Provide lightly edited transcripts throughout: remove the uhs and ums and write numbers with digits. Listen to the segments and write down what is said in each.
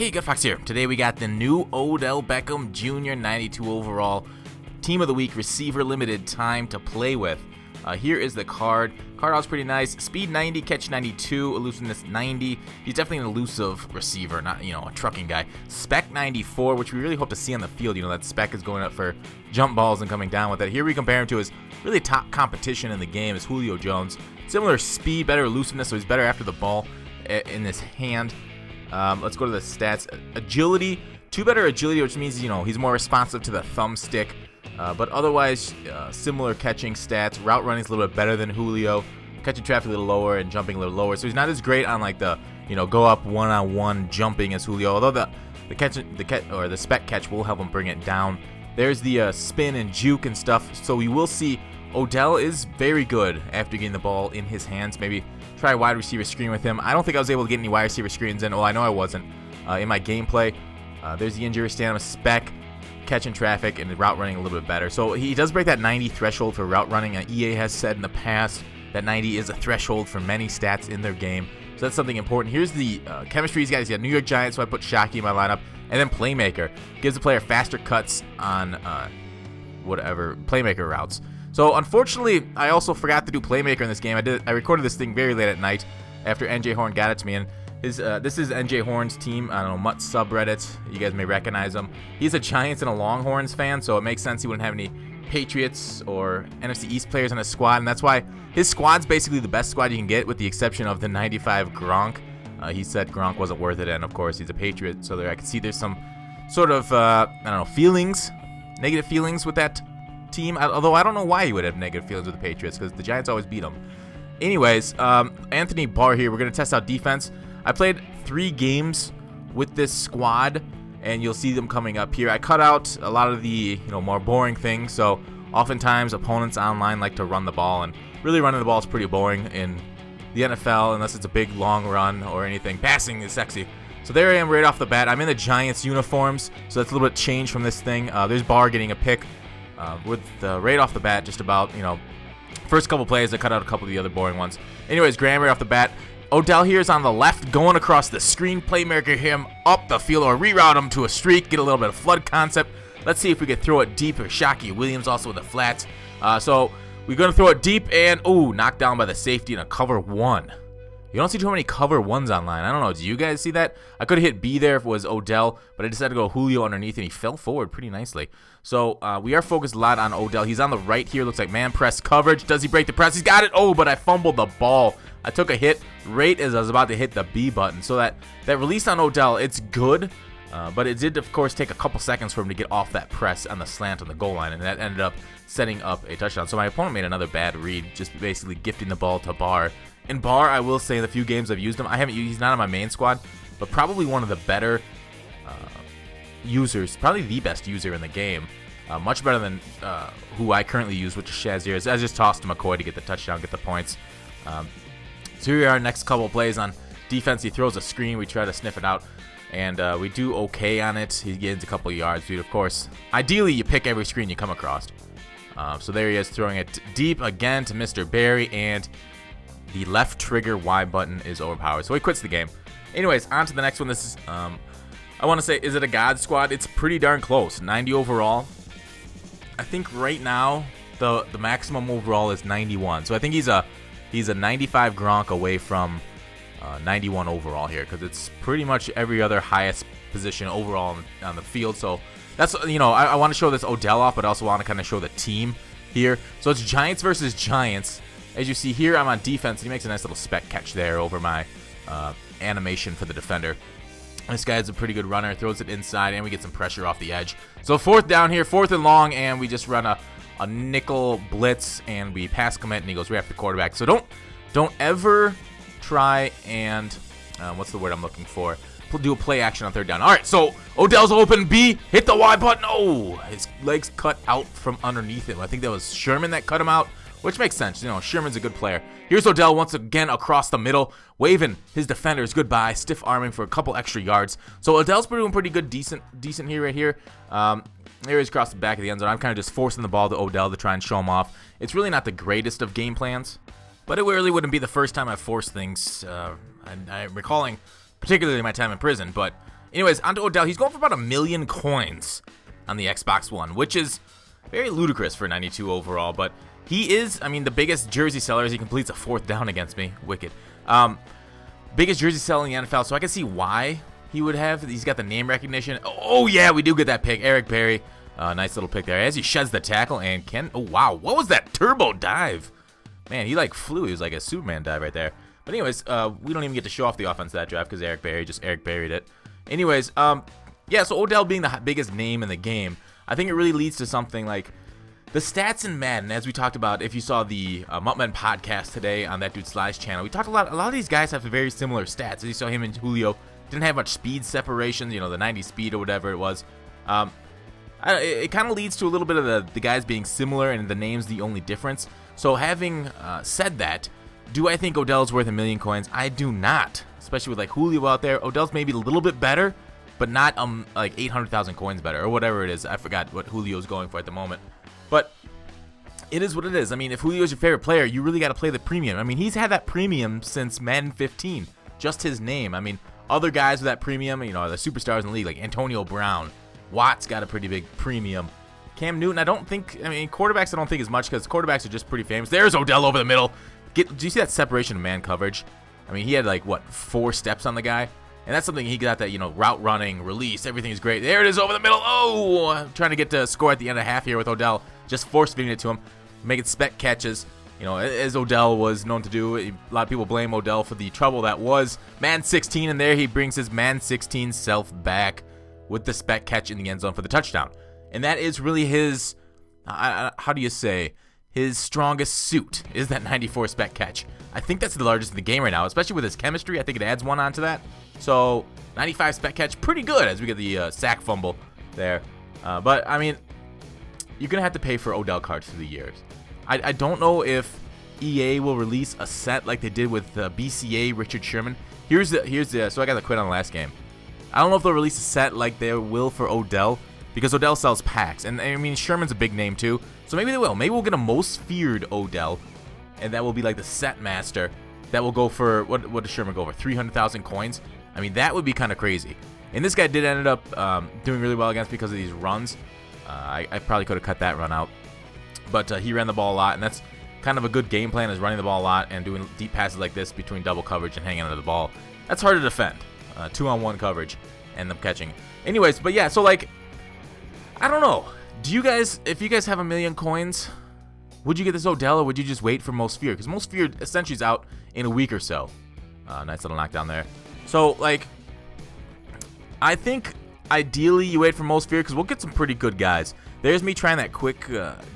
Hey, Gut Fox here. Today we got the new Odell Beckham Jr. 92 overall Team of the Week receiver limited time to play with. Here is the card. Card out's pretty nice. Speed 90, catch 92, elusiveness 90. He's definitely an elusive receiver, not, a trucking guy. Spec 94, which we really hope to see on the field. That spec is going up for jump balls and coming down with it. Here we compare him to his really top competition in the game is Julio Jones. Similar speed, better elusiveness, so he's better after the ball in his hand. Let's go to the stats. Agility, 2 better agility, which means, he's more responsive to the thumbstick. But otherwise, similar catching stats. Route running is a little bit better than Julio. Catching traffic a little lower and jumping a little lower. So he's not as great on like the, go up one-on-one jumping as Julio. Although the spec catch will help him bring it down. There's the spin and juke and stuff. So we will see Odell is very good after getting the ball in his hands. Maybe try a wide receiver screen with him. I don't think I was able to get any wide receiver screens in. Well, I know I wasn't in my gameplay. There's the injury stamina spec. Catching traffic and route running a little bit better. So he does break that 90 threshold for route running. EA has said in the past that 90 is a threshold for many stats in their game. So that's something important. Here's the chemistry he's got. He's got New York Giants, so I put Shockey in my lineup. And then Playmaker. Gives the player faster cuts on Playmaker routes. So unfortunately, I also forgot to do Playmaker in this game. I recorded this thing very late at night after NJ Horn got it to me. And this is NJ Horn's team. I don't know, Mutt subreddit. You guys may recognize him. He's a Giants and a Longhorns fan, so it makes sense he wouldn't have any Patriots or NFC East players on his squad, and that's why his squad's basically the best squad you can get, with the exception of the 95 Gronk. He said Gronk wasn't worth it, and of course he's a Patriot, so I can see there's some sort of negative feelings with that team. Although I don't know why he would have negative feelings with the Patriots, because the Giants always beat them. Anyways, Anthony Barr here. We're gonna test out defense. I played 3 games with this squad, and you'll see them coming up here. I cut out a lot of the more boring things, so oftentimes opponents online like to run the ball, and really running the ball is pretty boring in the NFL unless it's a big long run or anything. Passing is sexy. So there I am right off the bat. I'm in the Giants uniforms, so that's a little bit change from this thing. There's Barr getting a pick with right off the bat, just about, first couple plays. I cut out a couple of the other boring ones. Anyways, Graham right off the bat. Odell here is on the left, going across the screen. Playmaker him up the field or reroute him to a streak, get a little bit of flood concept. Let's see if we could throw it deep. Or Shockey Williams also with the flats. So we're going to throw it deep and, knocked down by the safety in a cover 1. You don't see too many cover 1s online. I don't know. Do you guys see that? I could have hit B there if it was Odell, but I decided to go Julio underneath, and he fell forward pretty nicely. So we are focused a lot on Odell. He's on the right here. Looks like man press coverage. Does he break the press? He's got it. Oh, but I fumbled the ball. I took a hit right as I was about to hit the B button. So that release on Odell, it's good, but it did, of course, take a couple seconds for him to get off that press on the slant on the goal line, and that ended up setting up a touchdown. So my opponent made another bad read, just basically gifting the ball to Barr. And Barr, I will say, in the few games I've used him, he's not on my main squad, but probably one of the better users, probably the best user in the game. Much better than who I currently use, which is Shazier. I just tossed to McCoy to get the touchdown, get the points. So here are our next couple of plays on defense. He throws a screen. We try to sniff it out, and we do okay on it. He gains a couple of yards, dude. Of course, ideally, you pick every screen you come across. So there he is, throwing it deep again to Mr. Barry, and the left trigger Y button is overpowered. So he quits the game. Anyways, on to the next one. This is, I want to say, is it a God squad? It's pretty darn close. 90 overall. I think right now the maximum overall is 91. So I think he's a 95 Gronk away from 91 overall here, because it's pretty much every other highest position overall on the field. So that's, I want to show this Odell off, but I also want to kind of show the team here. So it's Giants versus Giants. As you see here, I'm on defense, and he makes a nice little spec catch there over my animation for the defender. This guy's a pretty good runner, throws it inside, and we get some pressure off the edge. So 4th down here, 4th and long, and we just run a nickel blitz, and we pass commit, and he goes right after the quarterback. So don't ever try and what's the word I'm looking for? Do a play action on 3rd down. All right, so Odell's open. B, hit the Y button. Oh, his legs cut out from underneath him. I think that was Sherman that cut him out, which makes sense. Sherman's a good player. Here's Odell once again across the middle, waving his defenders goodbye, stiff arming for a couple extra yards. So Odell's doing pretty good, decent here, right here. Here he's across the back of the end zone. I'm kind of just forcing the ball to Odell to try and show him off. It's really not the greatest of game plans, but it really wouldn't be the first time I've forced things. I'm recalling particularly my time in prison, but Anyways, on to Odell. He's going for about 1 million coins on the Xbox One, which is very ludicrous for 92 overall, but he is, I mean, the biggest jersey seller as he completes a 4th down against me. Wicked. Biggest jersey seller in the NFL, so I can see why he would have. He's got the name recognition. Oh, yeah, we do get that pick. Eric Berry. Nice little pick there as he sheds the tackle and oh, wow. What was that turbo dive? Man, he like flew. He was like a Superman dive right there. But anyways, we don't even get to show off the offense of that draft because Eric Berry just Eric Berryed it. Anyways, yeah, so Odell being the biggest name in the game, I think it really leads to something like the stats in Madden, as we talked about. If you saw the Muttman podcast today on that dude Sly's channel, we talked a lot of these guys have very similar stats. As you saw, him and Julio didn't have much speed separation, you know, the 90 speed or whatever it was. It kind of leads to a little bit of the guys being similar and the names the only difference. So having said that, do I think Odell's worth 1 million coins? I do not, especially with like Julio out there. Odell's maybe a little bit better, but not like 800,000 coins better or whatever it is. I forgot what Julio's going for at the moment. But it is what it is. I mean, if Julio's your favorite player, you really got to play the premium. I mean, he's had that premium since Madden 15. Just his name. I mean, other guys with that premium, you know, the superstars in the league, like Antonio Brown. Watt's got a pretty big premium. Cam Newton, I mean, quarterbacks I don't think as much because quarterbacks are just pretty famous. There's Odell over the middle. Do you see that separation of man coverage? I mean, he had like, what, 4 steps on the guy? And that's something he got that, you know, route running, release, everything's great. There it is over the middle. Oh, I'm trying to get to score at the end of half here with Odell. Just force-feeding it to him, making spec catches. You know, as Odell was known to do. A lot of people blame Odell for the trouble that was Man 16, and there he brings his Man 16 self back with the spec catch in the end zone for the touchdown. And that is really his, how do you say, his strongest suit is that 94 spec catch. I think that's the largest in the game right now, especially with his chemistry. I think it adds one onto that. So 95 spec catch, pretty good as we get the sack fumble there. But, I mean, you're going to have to pay for Odell cards through the years. I don't know if EA will release a set like they did with BCA Richard Sherman. Here's the so I got to quit on the last game. I don't know if they'll release a set like they will for Odell because Odell sells packs. And, I mean, Sherman's a big name, too. So maybe they will. Maybe we'll get a most feared Odell, and that will be like the set master. That will go for, what does Sherman go for, 300,000 coins? I mean, that would be kind of crazy. And this guy did end up doing really well against because of these runs. I probably could have cut that run out. But he ran the ball a lot, and that's kind of a good game plan, is running the ball a lot and doing deep passes like this between double coverage and hanging onto the ball. That's hard to defend. 2-on-1 coverage and them catching. Anyways, but yeah, so like, I don't know. Do you guys, if you guys have 1 million coins, would you get this Odell or would you just wait for most feared? Because most feared essentially is out in a week or so. Nice little knockdown there. So, like, I think ideally you wait for most feared because we'll get some pretty good guys. There's me trying that quick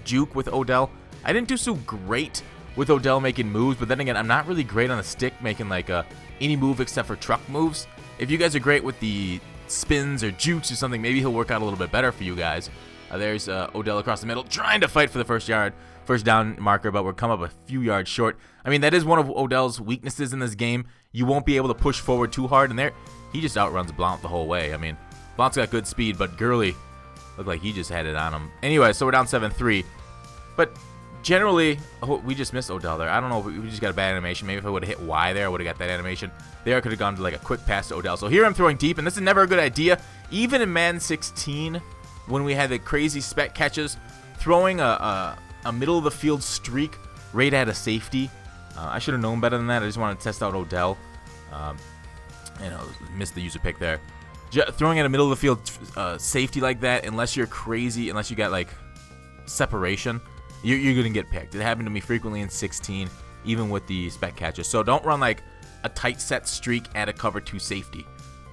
juke with Odell. I didn't do so great with Odell making moves, but then again, I'm not really great on the stick making like any move except for truck moves. If you guys are great with the spins or jukes or something, maybe he'll work out a little bit better for you guys. There's Odell across the middle trying to fight for the first down marker, but we're come up a few yards short. I mean, that is one of Odell's weaknesses in this game. You won't be able to push forward too hard, and there he just outruns Blount the whole way. I mean, Blount's got good speed, but Gurley looked like he just had it on him. Anyway, so we're down 7-3. But generally, we just missed Odell there. I don't know if we just got a bad animation. Maybe if I would have hit Y there, I would have got that animation. There I could have gone to like a quick pass to Odell. So here I'm throwing deep, and this is never a good idea. Even in Madden 16, when we had the crazy spec catches, throwing a middle of the field streak right at a safety. I should have known better than that. I just wanted to test out Odell. Missed the user pick there. Throwing at a middle of the field safety like that, unless you're crazy, unless you got like separation, you're gonna get picked. It happened to me frequently in 16, even with the spec catches. So don't run like a tight set streak at a cover 2 safety.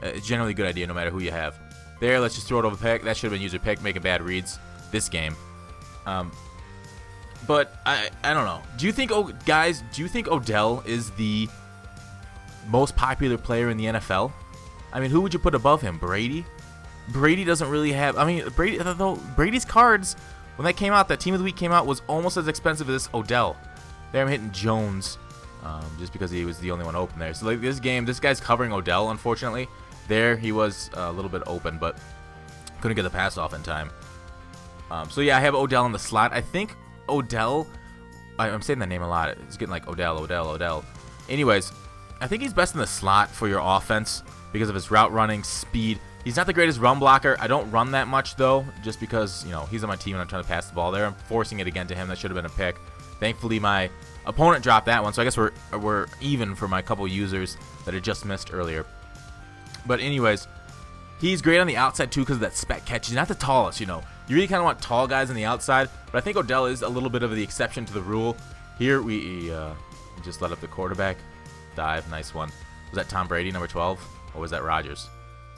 It's generally a good idea no matter who you have. There, let's just throw it over pick. That should have been user pick, making bad reads this game. But I don't know. Do you think, guys, do you think Odell is the most popular player in the NFL? I mean, who would you put above him? Brady? Brady doesn't really have, I mean, Brady's cards, when that came out, that Team of the Week came out, was almost as expensive as this Odell. There I'm hitting Jones, just because he was the only one open there. So like this game, this guy's covering Odell, unfortunately. There he was a little bit open, but couldn't get the pass off in time. So yeah, I have Odell in the slot. I think Odell, I'm saying that name a lot. It's getting like Odell. Anyways, I think he's best in the slot for your offense because of his route running, speed. He's not the greatest run blocker. I don't run that much, though, just because, you know, he's on my team and I'm trying to pass the ball there. I'm forcing it again to him. That should have been a pick. Thankfully, my opponent dropped that one, so I guess we're even for my couple users that had just missed earlier. But anyways, he's great on the outside, too, because of that spec catch. He's not the tallest, you know. You really kind of want tall guys on the outside, but I think Odell is a little bit of the exception to the rule. Here, we just let up the quarterback. Dive, nice one. Was that Tom Brady, number 12? Or was that Rodgers?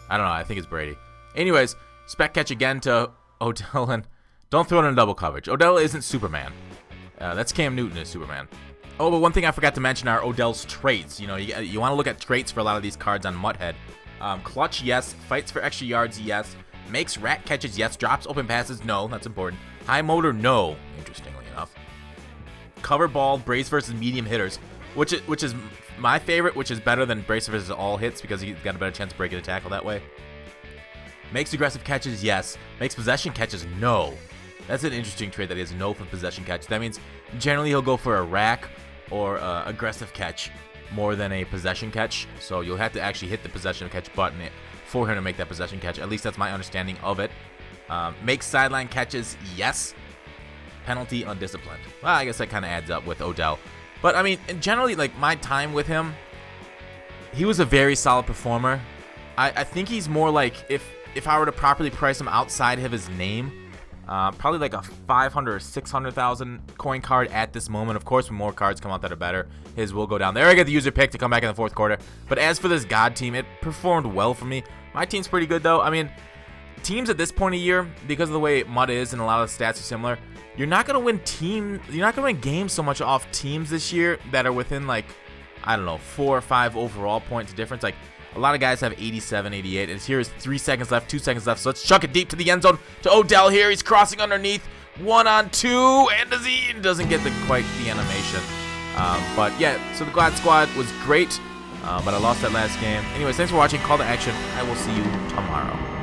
I don't know. I think it's Brady. Anyways, spec catch again to Odell, and don't throw it in double coverage. Odell isn't Superman. That's Cam Newton is Superman. Oh, but one thing I forgot to mention are Odell's traits. You know, you want to look at traits for a lot of these cards on Mudhead. Clutch, yes. Fights for extra yards, yes. Makes rat catches, yes. Drops open passes, no. That's important. High motor, no. Interestingly enough. Cover ball, brace versus medium hitters, which is my favorite, which is better than brace versus all hits because he's got a better chance of breaking a tackle that way. Makes aggressive catches, yes. Makes possession catches, no. That's an interesting trait that he has no for possession catch. That means generally he'll go for a rack or aggressive catch more than a possession catch. So you'll have to actually hit the possession catch button for him to make that possession catch. At least that's my understanding of it. Makes sideline catches, yes. Penalty, undisciplined. Well, I guess that kind of adds up with Odell. But, I mean, generally, like, my time with him, he was a very solid performer. I think he's more like, if I were to properly price him outside of his name, probably like a 500 or 600,000 coin card at this moment. Of course, when more cards come out that are better, his will go down. There I get the user pick to come back in the fourth quarter. But as for this God team, it performed well for me. My team's pretty good, though. I mean, teams at this point of year, because of the way Mud is and a lot of the stats are similar, you're not gonna win games so much off teams this year that are within, like, I don't know, 4 or 5 overall points difference. Like, a lot of guys have 87, 88, and here is 3 seconds left, 2 seconds left. So let's chuck it deep to the end zone to Odell here. He's crossing underneath, 1-on-2, and doesn't get quite the animation. But yeah, so the God Squad was great, but I lost that last game. Anyways, thanks for watching. Call to action. I will see you tomorrow.